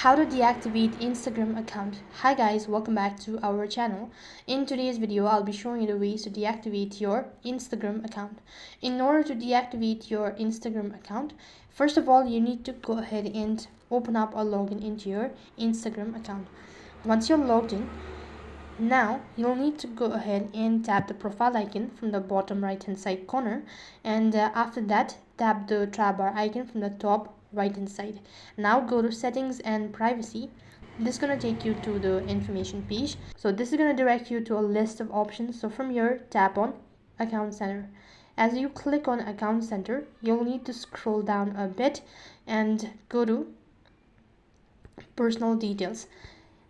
How to deactivate Instagram account. Hi guys, welcome back to our channel. In today's video I'll be showing you the ways to deactivate your Instagram account. In order to deactivate your Instagram account, first of all you need to go ahead and open up or log into your Instagram account. Once you're logged in, now you'll need to go ahead and tap the profile icon from the bottom right hand side corner, and after that tap the tab bar icon from the top right hand side. Now go to settings and privacy. This is going to take you to the information page. So this is going to direct you to a list of options. So from here, tap on account center. As you click on account center, you'll need to scroll down a bit and go to personal details.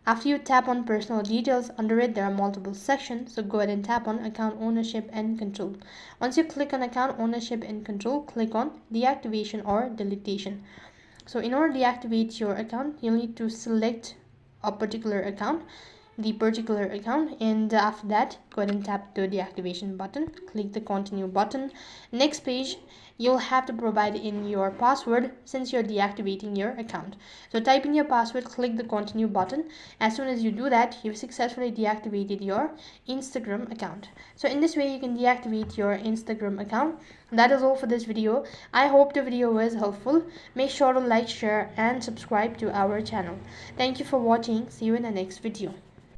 After you tap on personal details, under it there are multiple sections, so go ahead and tap on account ownership and control. Once you click on account ownership and control, click on deactivation or deletion. So in order to deactivate your account, you'll need to select a particular account, and after that go ahead and tap the deactivation button, click the continue button. Next page, you'll have to provide in your password since you're deactivating your account. So type in your password, click the continue button. As soon as you do that, you've successfully deactivated your Instagram account. So in this way you can deactivate your Instagram account. That is all for this video. I hope the video was helpful. Make sure to like, share and subscribe to our channel. Thank you for watching. See you in the next video.